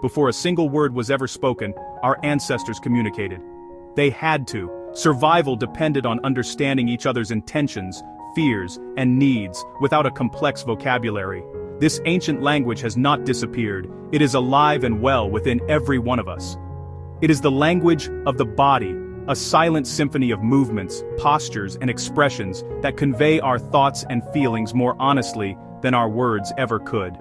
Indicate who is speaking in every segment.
Speaker 1: Before a single word was ever spoken, our ancestors communicated. They had to. Survival depended on understanding each other's intentions, fears, and needs, without a complex vocabulary. This ancient language has not disappeared. It is alive and well within every one of us. It is the language of the body, a silent symphony of movements, postures, and expressions that convey our thoughts and feelings more honestly than our words ever could.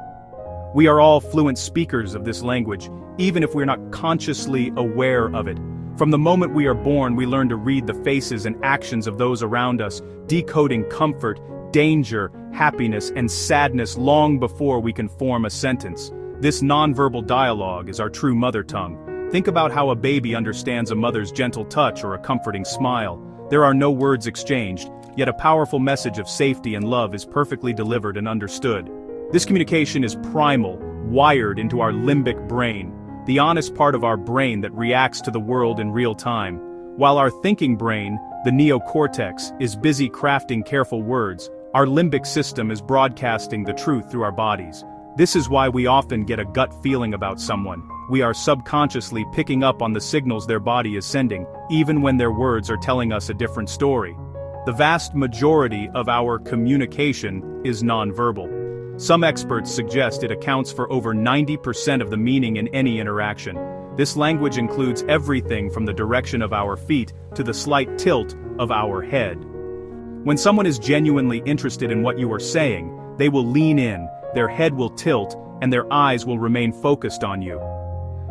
Speaker 1: We are all fluent speakers of this language, even if we're not consciously aware of it. From the moment we are born, we learn to read the faces and actions of those around us, decoding comfort, danger, happiness, and sadness long before we can form a sentence. This nonverbal dialogue is our true mother tongue. Think about how a baby understands a mother's gentle touch or a comforting smile. There are no words exchanged, yet a powerful message of safety and love is perfectly delivered and understood. This communication is primal, wired into our limbic brain, the honest part of our brain that reacts to the world in real time. While our thinking brain, the neocortex, is busy crafting careful words, our limbic system is broadcasting the truth through our bodies. This is why we often get a gut feeling about someone. We are subconsciously picking up on the signals their body is sending, even when their words are telling us a different story. The vast majority of our communication is nonverbal. Some experts suggest it accounts for over 90% of the meaning in any interaction. This language includes everything from the direction of our feet to the slight tilt of our head. When someone is genuinely interested in what you are saying, they will lean in, their head will tilt, and their eyes will remain focused on you.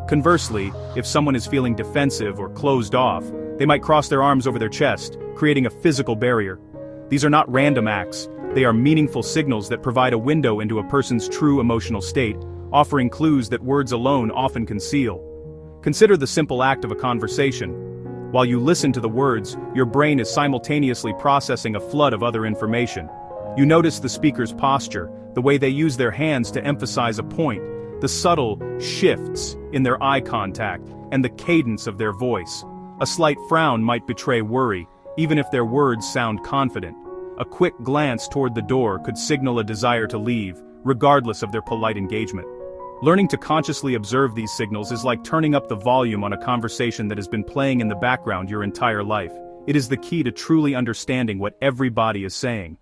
Speaker 1: Conversely, if someone is feeling defensive or closed off, they might cross their arms over their chest, creating a physical barrier. These are not random acts. They are meaningful signals that provide a window into a person's true emotional state, offering clues that words alone often conceal. Consider the simple act of a conversation. While you listen to the words, your brain is simultaneously processing a flood of other information. You notice the speaker's posture, the way they use their hands to emphasize a point, the subtle shifts in their eye contact, and the cadence of their voice. A slight frown might betray worry, even if their words sound confident. A quick glance toward the door could signal a desire to leave, regardless of their polite engagement. Learning to consciously observe these signals is like turning up the volume on a conversation that has been playing in the background your entire life. It is the key to truly understanding what everybody is saying.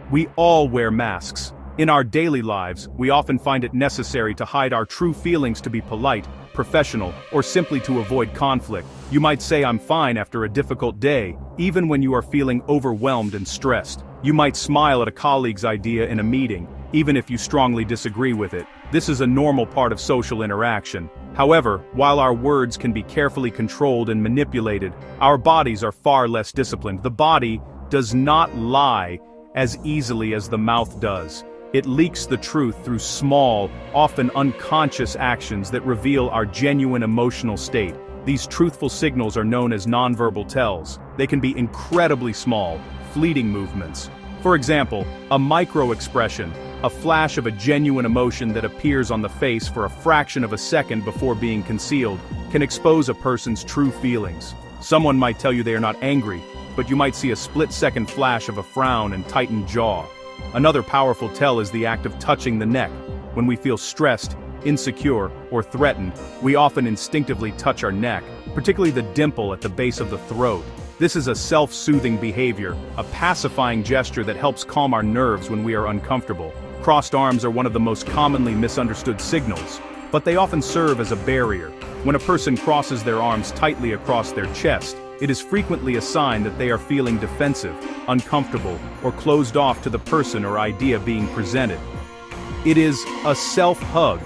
Speaker 1: We all wear masks. In our daily lives, we often find it necessary to hide our true feelings to be polite, professional, or simply to avoid conflict. You might say I'm fine after a difficult day, even when you are feeling overwhelmed and stressed. You might smile at a colleague's idea in a meeting, even if you strongly disagree with it. This is a normal part of social interaction. However, while our words can be carefully controlled and manipulated, our bodies are far less disciplined. The body does not lie as easily as the mouth does. It leaks the truth through small, often unconscious actions that reveal our genuine emotional state. These truthful signals are known as nonverbal tells. They can be incredibly small, fleeting movements. For example, a micro-expression, a flash of a genuine emotion that appears on the face for a fraction of a second before being concealed, can expose a person's true feelings. Someone might tell you they are not angry, but you might see a split-second flash of a frown and tightened jaw. Another powerful tell is the act of touching the neck. When we feel stressed, insecure, or threatened, we often instinctively touch our neck, particularly the dimple at the base of the throat. This is a self-soothing behavior, a pacifying gesture that helps calm our nerves when we are uncomfortable. Crossed arms are one of the most commonly misunderstood signals, but they often serve as a barrier. When a person crosses their arms tightly across their chest, it is frequently a sign that they are feeling defensive, uncomfortable, or closed off to the person or idea being presented. It is a self-hug,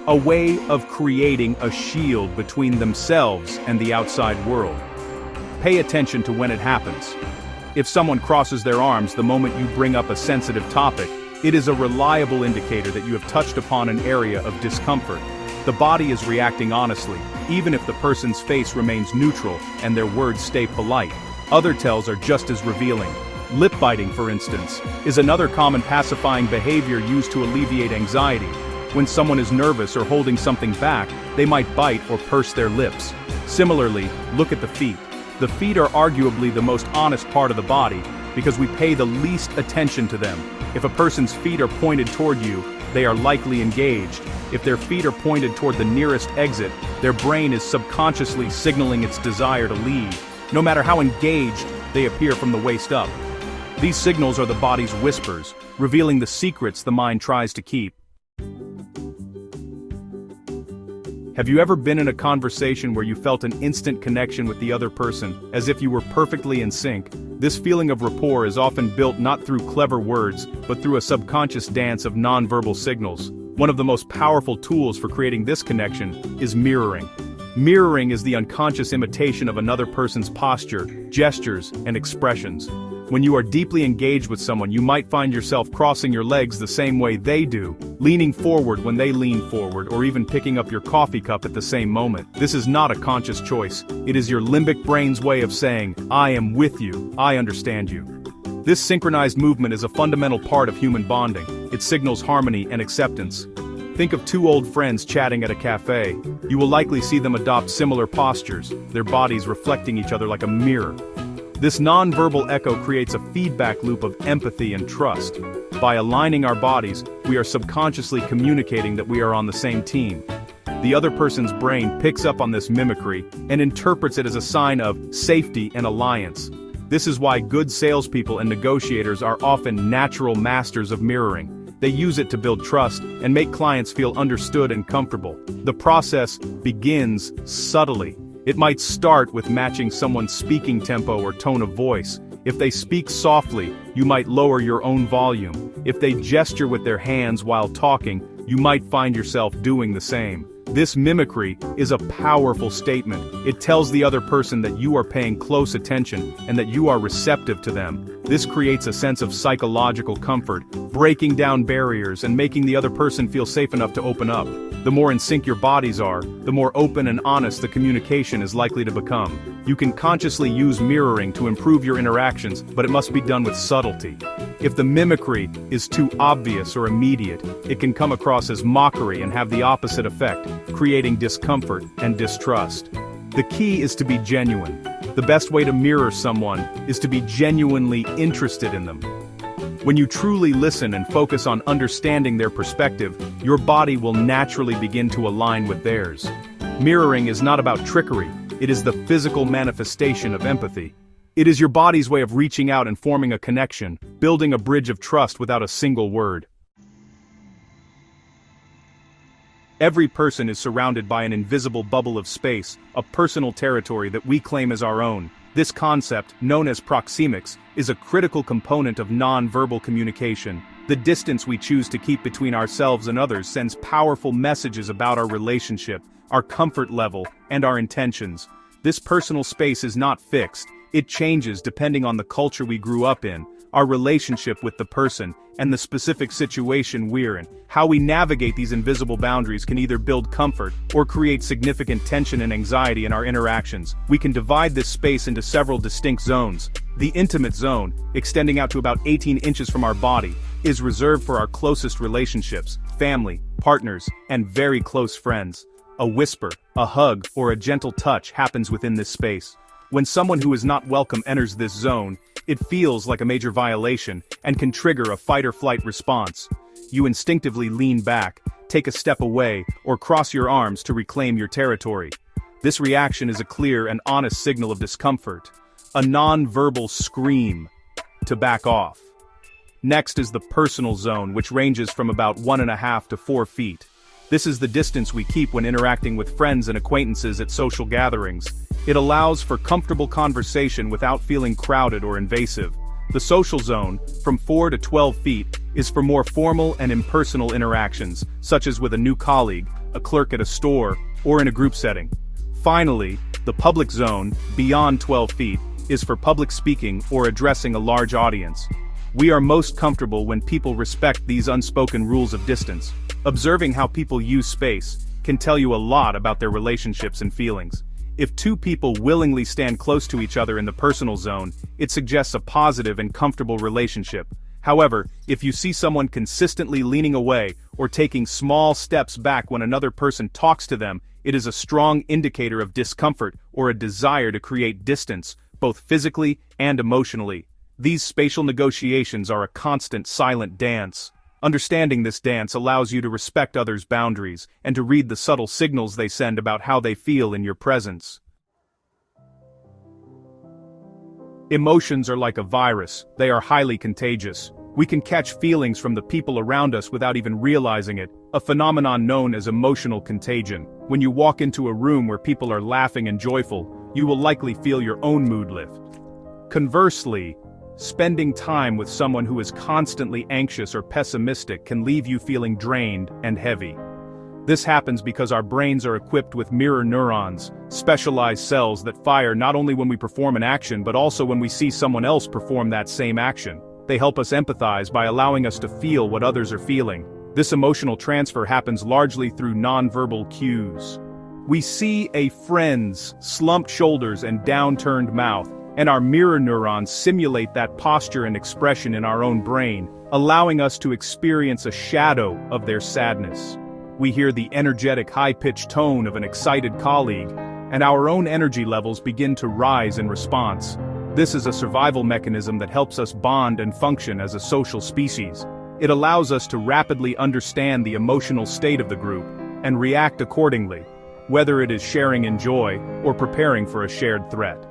Speaker 1: a way of creating a shield between themselves and the outside world. Pay attention to when it happens. If someone crosses their arms the moment you bring up a sensitive topic, it is a reliable indicator that you have touched upon an area of discomfort. The body is reacting honestly, even if the person's face remains neutral and their words stay polite. Other tells are just as revealing. Lip biting, for instance, is another common pacifying behavior used to alleviate anxiety. When someone is nervous or holding something back, they might bite or purse their lips. Similarly, look at the feet. The feet are arguably the most honest part of the body. because we pay the least attention to them. If a person's feet are pointed toward you, they are likely engaged. If their feet are pointed toward the nearest exit, their brain is subconsciously signaling its desire to leave, no matter how engaged they appear from the waist up. These signals are the body's whispers, revealing the secrets the mind tries to keep. Have you ever been in a conversation where you felt an instant connection with the other person, as if you were perfectly in sync? This feeling of rapport is often built not through clever words, but through a subconscious dance of nonverbal signals. One of the most powerful tools for creating this connection is mirroring. Mirroring is the unconscious imitation of another person's posture, gestures, and expressions. When you are deeply engaged with someone, you might find yourself crossing your legs the same way they do, leaning forward when they lean forward, or even picking up your coffee cup at the same moment. This is not a conscious choice. It is your limbic brain's way of saying, "I am with you, I understand you." This synchronized movement is a fundamental part of human bonding. It signals harmony and acceptance. Think of two old friends chatting at a cafe. You will likely see them adopt similar postures, their bodies reflecting each other like a mirror. This nonverbal echo creates a feedback loop of empathy and trust. By aligning our bodies, we are subconsciously communicating that we are on the same team. The other person's brain picks up on this mimicry and interprets it as a sign of safety and alliance. This is why good salespeople and negotiators are often natural masters of mirroring. They use it to build trust and make clients feel understood and comfortable. The process begins subtly. It might start with matching someone's speaking tempo or tone of voice. If they speak softly, you might lower your own volume. If they gesture with their hands while talking, you might find yourself doing the same. This mimicry is a powerful statement. It tells the other person that you are paying close attention and that you are receptive to them. This creates a sense of psychological comfort, breaking down barriers and making the other person feel safe enough to open up. The more in sync your bodies are, the more open and honest the communication is likely to become. You can consciously use mirroring to improve your interactions, but it must be done with subtlety. If the mimicry is too obvious or immediate, it can come across as mockery and have the opposite effect, creating discomfort and distrust. The key is to be genuine. The best way to mirror someone is to be genuinely interested in them. When you truly listen and focus on understanding their perspective, your body will naturally begin to align with theirs. Mirroring is not about trickery, it is the physical manifestation of empathy. It is your body's way of reaching out and forming a connection, building a bridge of trust without a single word. Every person is surrounded by an invisible bubble of space, a personal territory that we claim as our own. This concept, known as proxemics, is a critical component of non-verbal communication. The distance we choose to keep between ourselves and others sends powerful messages about our relationship, our comfort level, and our intentions. This personal space is not fixed. It changes depending on the culture we grew up in, our relationship with the person, and the specific situation we're in. How we navigate these invisible boundaries can either build comfort or create significant tension and anxiety in our interactions. We can divide this space into several distinct zones. The intimate zone, extending out to about 18 inches from our body, is reserved for our closest relationships, family, partners, and very close friends. A whisper, a hug, or a gentle touch happens within this space. When someone who is not welcome enters this zone, it feels like a major violation and can trigger a fight-or-flight response. You instinctively lean back, take a step away, or cross your arms to reclaim your territory. This reaction is a clear and honest signal of discomfort, a non-verbal scream to back off. Next is the personal zone, which ranges from about 1.5 to 4 feet. This is the distance we keep when interacting with friends and acquaintances at social gatherings. It allows for comfortable conversation without feeling crowded or invasive. The social zone, from 4 to 12 feet, is for more formal and impersonal interactions, such as with a new colleague, a clerk at a store, or in a group setting. Finally, the public zone, beyond 12 feet, is for public speaking or addressing a large audience. We are most comfortable when people respect these unspoken rules of distance. Observing how people use space can tell you a lot about their relationships and feelings. If two people willingly stand close to each other in the personal zone, it suggests a positive and comfortable relationship. However, if you see someone consistently leaning away or taking small steps back when another person talks to them, it is a strong indicator of discomfort or a desire to create distance, both physically and emotionally. These spatial negotiations are a constant silent dance. Understanding this dance allows you to respect others' boundaries and to read the subtle signals they send about how they feel in your presence. Emotions are like a virus. They are highly contagious. We can catch feelings from the people around us without even realizing it, a phenomenon known as emotional contagion. When you walk into a room where people are laughing and joyful, you will likely feel your own mood lift. Conversely, spending time with someone who is constantly anxious or pessimistic can leave you feeling drained and heavy. This happens because our brains are equipped with mirror neurons, specialized cells that fire not only when we perform an action but also when we see someone else perform that same action. They help us empathize by allowing us to feel what others are feeling. This emotional transfer happens largely through nonverbal cues. We see a friend's slumped shoulders and downturned mouth, and our mirror neurons simulate that posture and expression in our own brain, allowing us to experience a shadow of their sadness. We hear the energetic high-pitched tone of an excited colleague, and our own energy levels begin to rise in response. This is a survival mechanism that helps us bond and function as a social species. It allows us to rapidly understand the emotional state of the group and react accordingly, whether it is sharing in joy or preparing for a shared threat.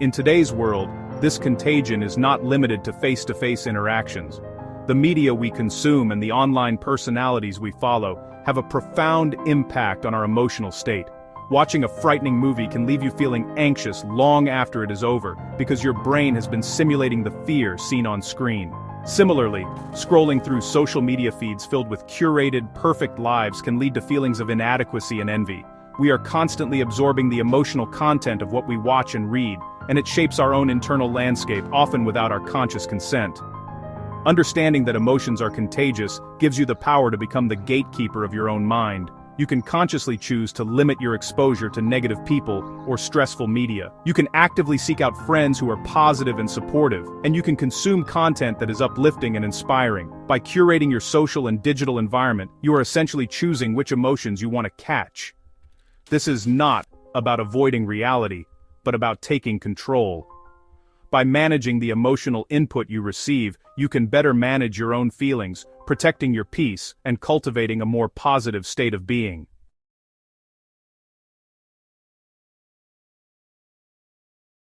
Speaker 1: In today's world, this contagion is not limited to face-to-face interactions. The media we consume and the online personalities we follow have a profound impact on our emotional state. Watching a frightening movie can leave you feeling anxious long after it is over, because your brain has been simulating the fear seen on screen. Similarly, scrolling through social media feeds filled with curated, perfect lives can lead to feelings of inadequacy and envy. We are constantly absorbing the emotional content of what we watch and read, and it shapes our own internal landscape, often without our conscious consent. Understanding that emotions are contagious gives you the power to become the gatekeeper of your own mind. You can consciously choose to limit your exposure to negative people or stressful media. You can actively seek out friends who are positive and supportive, and you can consume content that is uplifting and inspiring. By curating your social and digital environment, you are essentially choosing which emotions you want to catch. This is not about avoiding reality, but about taking control. By managing the emotional input you receive, you can better manage your own feelings, protecting your peace and cultivating a more positive state of being.